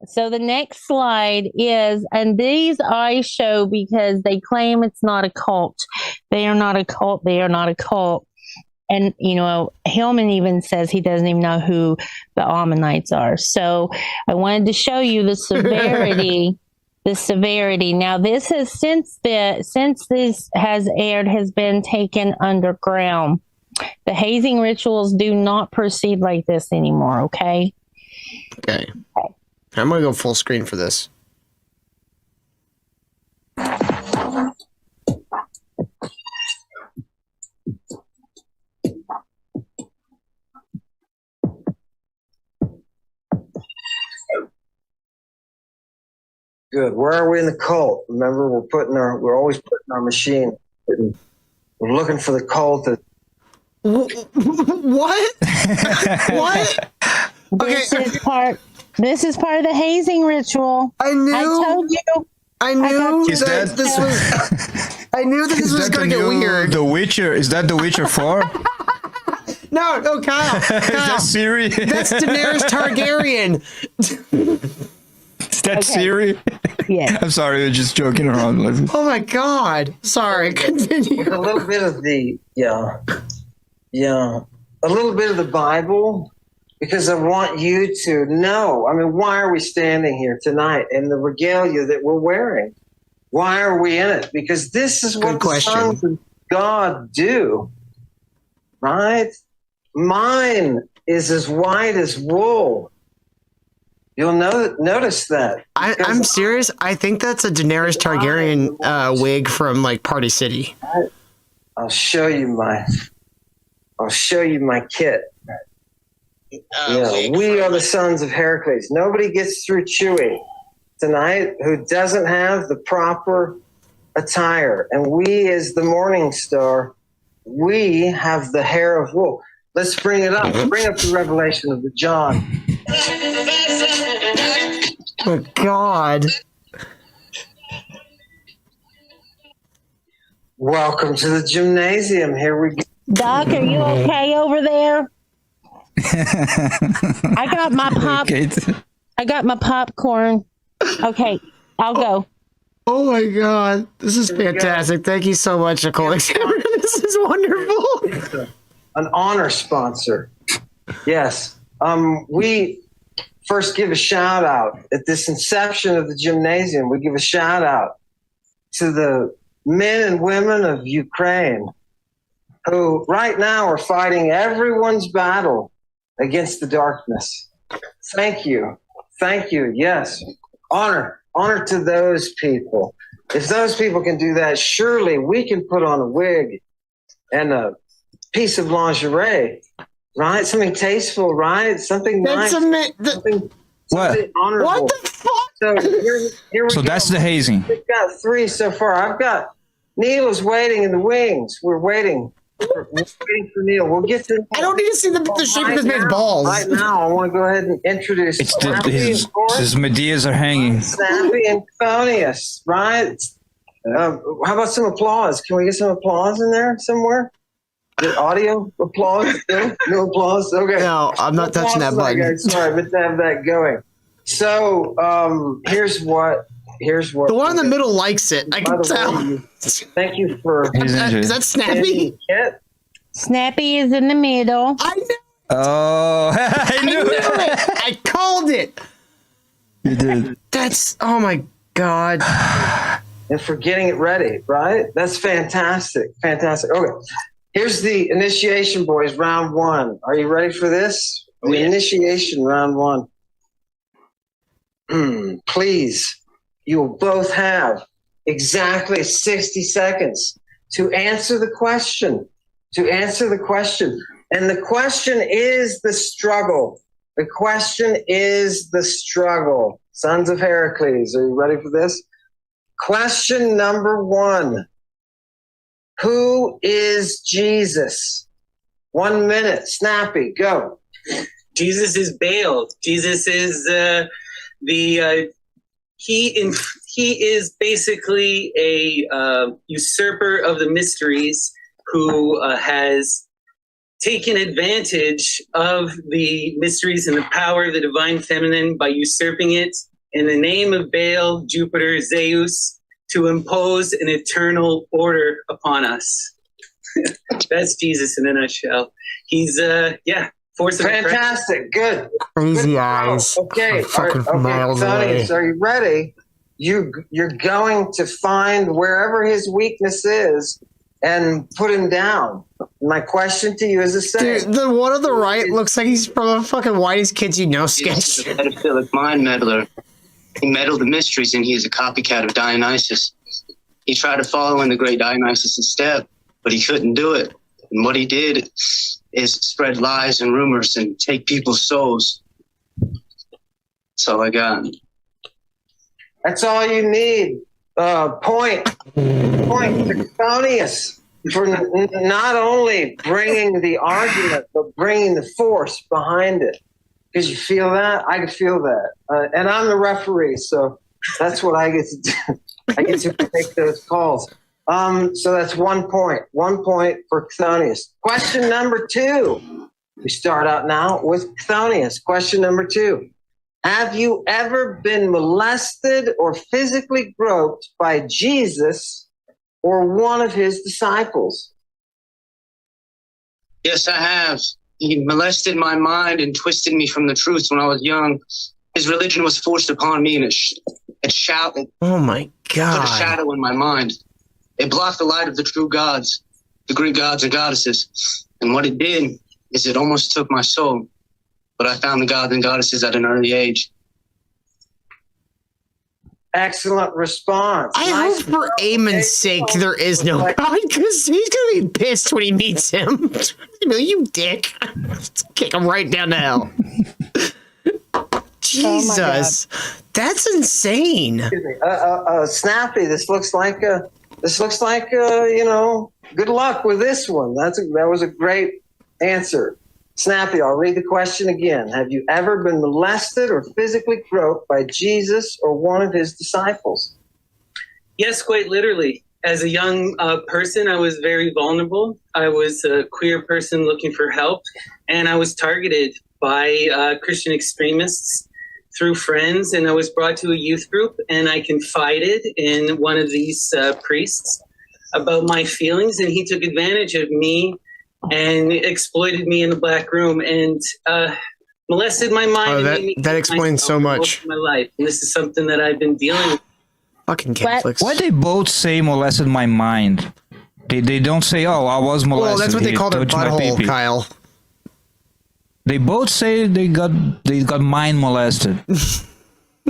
So the next slide is, and these I show because they claim it's not a cult. They are not a cult. They are not a cult. And, Hillman even says he doesn't even know who the Ammonites are. So I wanted to show you the severity. The severity. Now, this has since this has aired, has been taken underground. The hazing rituals do not proceed like this anymore. Okay. Okay. I'm gonna go full screen for this. Good. Where are we in the cult? Remember, we're always putting our machine. We're looking for the cult. What? What? Okay. This is part of the hazing ritual. I knew. I told you. I knew that this was. I knew that this was going to get weird. The Witcher. Is that The Witcher 4? No, Kyle. Is that Siri? That's Daenerys Targaryen. Is that Siri? Yeah. I'm sorry, we're just joking around. Oh my God. Sorry, continue. A little bit of the, a little bit of the Bible, because I want you to know, why are we standing here tonight in the regalia that we're wearing? Why are we in it? Because this is what the sons of God do, right? Mine is as white as wool. You'll notice that. I'm serious. I think that's a Daenerys Targaryen wig from like Party City. I'll show you my kit. We are the sons of Heracles. Nobody gets through Chewie tonight who doesn't have the proper attire. And we, as the Morning Star, we have the hair of wool. Let's bring it up. Bring up the revelation of the John. Oh, God. Welcome to the gymnasium. Here we go. Doc, are you okay over there? I got my popcorn. Okay, I'll go. Oh my God, this is fantastic! Thank you so much, Nicole. This is wonderful. An honor sponsor. Yes. We first give a shout out at this inception of the gymnasium. We give a shout out to the men and women of Ukraine who right now are fighting everyone's battle against the darkness. Thank you. Thank you. Yes. Honor to those people. If those people can do that, surely we can put on a wig and a piece of lingerie, right? Something tasteful, right? Something nice. Something honorable. What the fuck? So here we go. That's the hazing. We've got 3 so far. Neil is waiting in the wings. We're waiting. We're waiting for Neil. We'll get to. I don't need to see the shape of this man's balls. Right now, I want to go ahead and introduce. His Medeas are hanging. Snappy and Conius, right? How about some applause? Can we get some applause in there somewhere? Get audio applause? No applause? Okay. No, I'm not touching that button. Sorry, but to have that going. So here's what. The one in the middle likes it. I can tell. Thank you for. Is that Snappy? Snappy is in the middle. I knew. Oh, I knew it. I called it. You did. That's. Oh my God. And for getting it ready, right? That's fantastic. Fantastic. Okay. Here's the initiation, boys. Round 1. Are you ready for this? The initiation, round 1. Please. You will both have exactly 60 seconds to answer the question. And the question is the struggle. The question is the struggle. Sons of Heracles, are you ready for this? Question number 1. Who is Jesus? 1 minute. Snappy, go. Jesus is Baal. Jesus is he is basically a usurper of the mysteries who has taken advantage of the mysteries and the power of the divine feminine by usurping it in the name of Baal, Jupiter, Zeus, to impose an eternal order upon us. That's Jesus in a nutshell. He's, force of attraction. Fantastic. Good. Crazy Good. eyes. Okay. Fucking miles away. Thaddeus, are you ready? You're going to find wherever his weakness is and put him down. My question to you is the same. Dude, the one on the right looks like he's from a fucking Whitest Kids You Know He's sketch. a pedophilic mind meddler. He meddled the mysteries, and he is a copycat of Dionysus. He tried to follow in the great Dionysus' step, but he couldn't do it. And what he did is spread lies and rumors and take people's souls. That's all I got. That's all you need. Point to Chthonius for not only bringing the argument, but bringing the force behind it. Because you feel that? I can feel that. And I'm the referee, so that's what I get to do. I get to make those calls. So that's 1 point. 1 point for Chthonius. Question number 2. We start out now with Chthonius. Question number 2. Have you ever been molested or physically groped by Jesus or one of his disciples? Yes, I have. He molested my mind and twisted me from the truth when I was young. His religion was forced upon me, and it Oh my put a god. shadow in my mind. It blocked the light of the true gods, the Greek gods and goddesses. And what it did is it almost took my soul. But I found the gods and goddesses at an early age. Excellent response. I hope for Ammon's sake there is no God, because he's gonna be pissed when he meets him. You dick. Kick him right down to hell. Jesus. That's insane. Excuse me. Snappy, this looks like good luck with this one. That was a great answer. Snappy, I'll read the question again. Have you ever been molested or physically groped by Jesus or one of his disciples? Yes, quite literally. As a young person, I was very vulnerable. I was a queer person looking for help, and I was targeted by Christian extremists through friends, and I was brought to a youth group, and I confided in one of these priests about my feelings, and he took advantage of me and exploited me in the back room and molested my mind. Oh, and made me that explains so much. my life, and this is something that I've been dealing with. Fucking Catholics. Why they both say molested my mind? They don't say, oh, I was molested. Well, that's what they He call their touched my butthole, pee-pee. Kyle. They both say they got mind molested.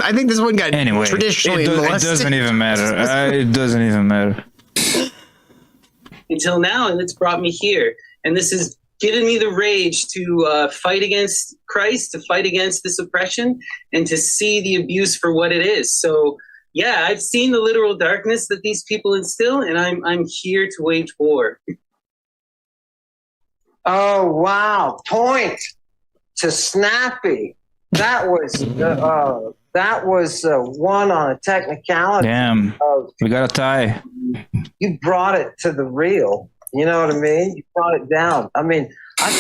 I think this one got Anyway, traditionally it molested. doesn't even matter. It doesn't even matter. Until now, and it's brought me here. And this has given me the rage to fight against Christ, to fight against this oppression, and to see the abuse for what it is. So, yeah, I've seen the literal darkness that these people instill, and I'm here to wage war. Oh, wow. Point to Snappy. That was one on a technicality. Damn, we got a tie. You brought it to the real. You know what I mean? You brought it down. I mean, I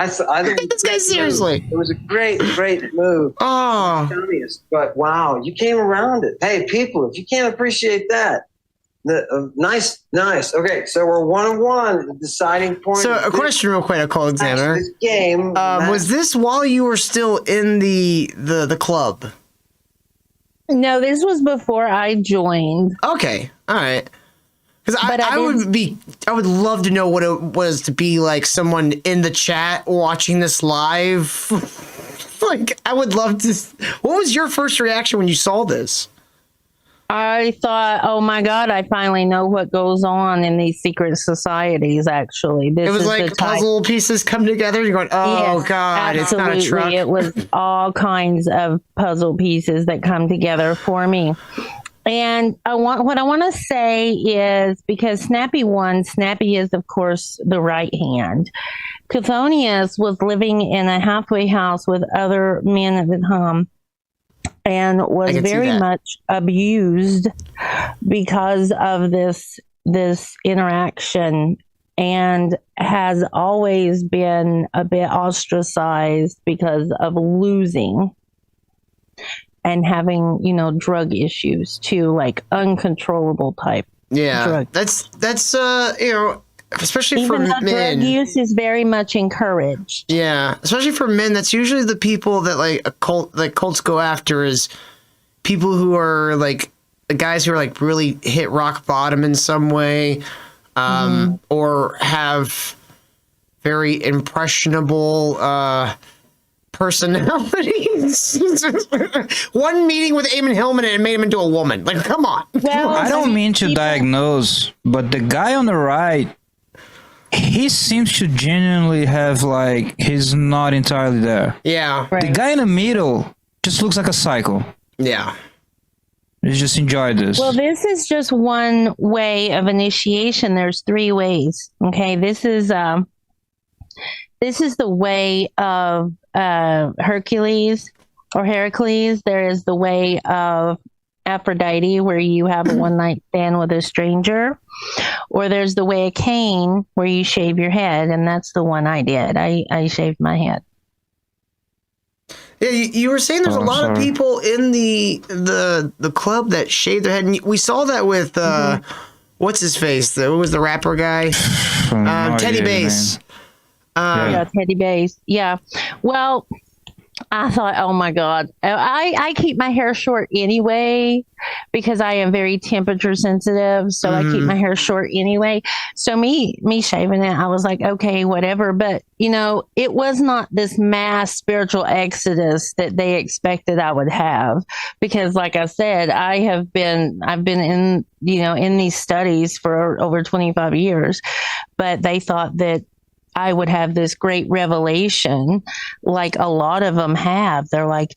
think This guy, seriously. it was a great move. Oh. But wow, you came around it. Hey, people, if you can't appreciate that, nice. Okay, so we're 1-1, the deciding point. So a question real quick, Nicole Alexander. This game Was this while you were still in the club? No, this was before I joined. Okay. All right. Because But I I would love to know what it was to be like someone in the chat watching this live. Like, I would love to. What was your first reaction when you saw this? I thought, oh my God, I finally know what goes on in these secret societies, actually. This It was is like the type- puzzle pieces come together. You're going, oh Yes, God, absolutely. it's not a truck. It was all kinds of puzzle pieces that come together for me. And what I want to say is, because Snappy won, Snappy is, of course, the right hand. Chthonius was living in a halfway house with other men at the time and was very much abused because of this interaction and has always been a bit ostracized because of losing and having, drug issues too, like uncontrollable type. Yeah, drug. that's especially Even for though men. drug use is very much encouraged. Yeah, especially for men. That's usually the people that cults go after is people who are like the guys who are like really hit rock bottom in some way, or have very impressionable personalities. One meeting with Ammon Hillman and it made him into a woman. Like, come on. Well, I don't mean to diagnose, but the guy on the right, he seems to genuinely have like he's not entirely there. Yeah. Right. The guy in the middle just looks like a psycho. Yeah. Let's just enjoy this. Well, this is just one way of initiation. There's 3 ways. Okay, this is the way of Hercules or Heracles. There is the way of Aphrodite, where you have a one night stand with a stranger, or there's the way of Cain, where you shave your head, and that's the one I did. I shaved my head. Yeah, you were saying there's a lot of people in the club that shave their head, and we saw that with what's his face? What was the rapper guy? Teddy Bass. Yeah, Teddy Bass. Yeah. Well, I thought, oh my God, I keep my hair short anyway because I am very temperature sensitive. So I keep my hair short anyway. So me shaving it, I was like, okay, whatever. But it was not this mass spiritual exodus that they expected I would have, because like I said, I've been in, in these studies for over 25 years, but they thought that I would have this great revelation, like a lot of them have. They're like,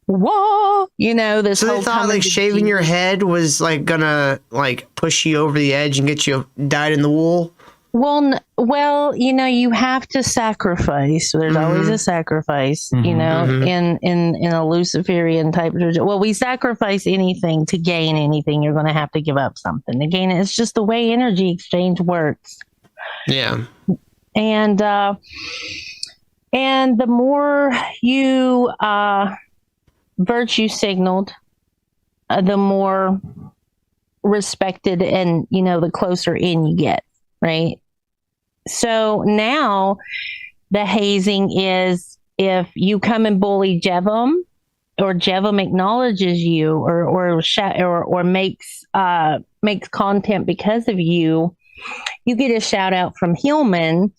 whoa, this So whole they thought like shaving your head was like gonna like push you over the edge and get you dyed in the wool. Well, you have to sacrifice. There's always a sacrifice, in a Luciferian type of religion. Well, we sacrifice anything to gain anything. You're going to have to give up something to gain it. It's just the way energy exchange works. Yeah. And the more you virtue signaled, the more respected and, the closer in you get, right? So now the hazing is if you come and bully Jevum, or Jevum acknowledges you or makes content because of you, you get a shout out from Hillman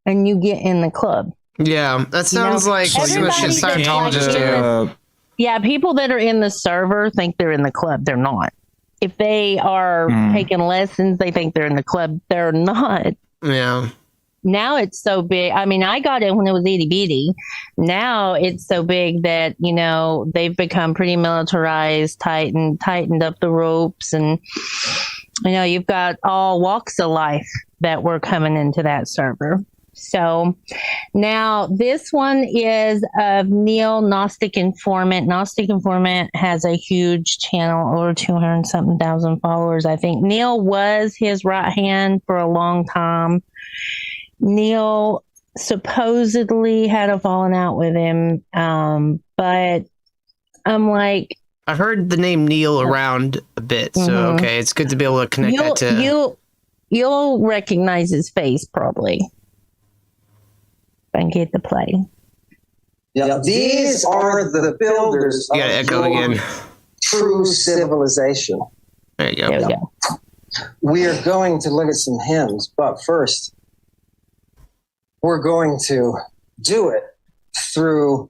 and you get in the club. Yeah, that sounds like Scientologist. Yeah, people that are in the server think they're in the club. They're not. If they are taking lessons, they think they're in the club. They're not. Yeah. Now it's so big. I mean, I got in when it was itty bitty. Now it's so big that, they've become pretty militarized, tightened up the ropes. And, you've got all walks of life that were coming into that server. So now this one is of Neil, Gnostic Informant. Gnostic Informant has a huge channel, over 200-something thousand followers, I think. Neil was his right hand for a long time. Neil supposedly had a falling out with him, but I'm like, I've heard the name Neil around a bit, so okay, it's good to be able to connect that to. You'll recognize his face probably. And get to play. Yeah, these are the builders You gotta echo again. true civilization. There you go. There we go. We are going to look at some hymns, but first, we're going to do it through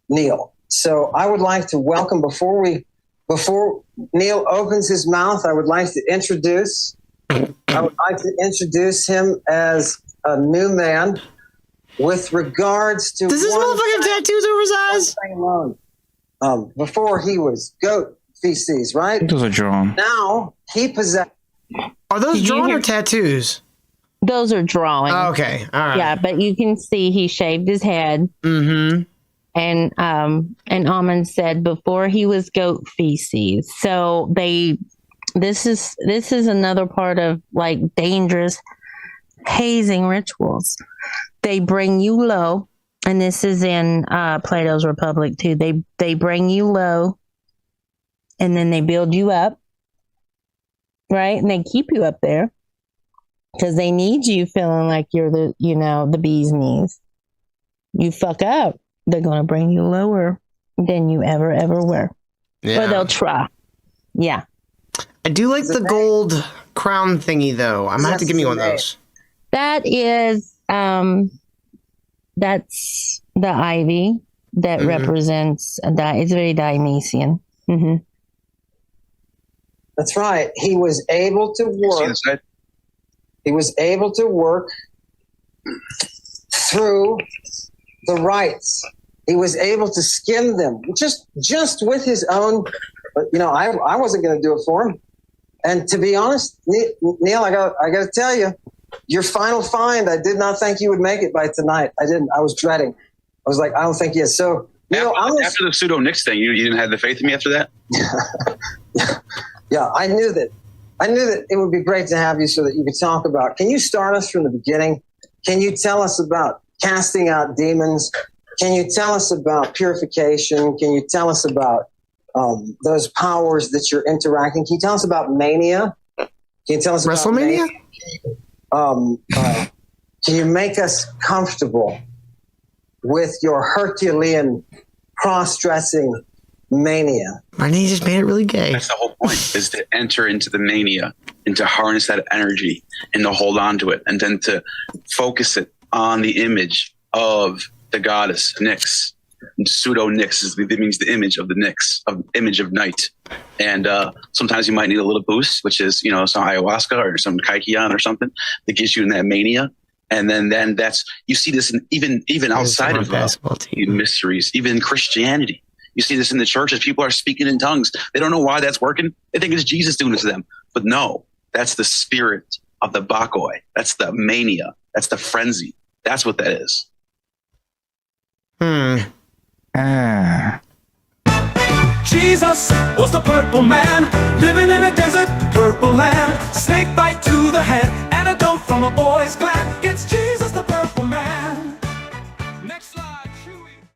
Neil. So I would like to welcome, before Neil opens his mouth, I would like to introduce him as a new man. With regards to does this motherfucker have tattoos over his eyes? Before he was goat feces, right? Those are drawn. Now he possesses. Are those drawn or tattoos? Those are drawings. Oh, okay, all right. Yeah, but you can see he shaved his head. Mm-hmm. And Ammon said before he was goat feces. So this is another part of like dangerous hazing rituals. They bring you low, and this is in Plato's Republic too. They bring you low, and then they build you up, right? And they keep you up there because they need you feeling like you're the bee's knees. You fuck up, they're gonna bring you lower than you ever were, or they'll try. Yeah. I do like the gold crown thingy, though. I might have to give me one of those. That is, that's the ivy that represents that. It's very Dionysian. Mm-hmm. That's right. He was able to work. He was able to work through the rites. He was able to skim them just with his own. I wasn't going to do it for him. And to be honest, Neil, I got to tell you, your final find, I did not think you would make it by tonight. I didn't. I was dreading. I was like, I don't think he is. So, Neil, after the pseudo Nix thing, you didn't have the faith in me after that? Yeah, I knew that it would be great to have you so that you could talk about. Can you start us from the beginning? Can you tell us about casting out demons? Can you tell us about purification? Can you tell us about those powers that you're interacting? Can you tell us about mania? Can you tell us WrestleMania? Can you make us comfortable with your Herculean cross-dressing mania? My knee just made it really gay. That's the whole point, is to enter into the mania and to harness that energy and to hold on to it and then to focus it on the image of the goddess Nyx. Pseudo Nyx means the image of the Nyx, image of night. And sometimes you might need a little boost, which is, some ayahuasca or some kaikian or something that gets you in that mania. And then that's, you see this even outside of mysteries, even in Christianity. You see this in the churches. People are speaking in tongues. They don't know why that's working. They think it's Jesus doing it to them. But no, that's the spirit of the Bakoi. That's the mania. That's the frenzy. That's what that is. Jesus was the purple man, living in a desert, purple land. Snake bite to the head, antidote from a boy's gland.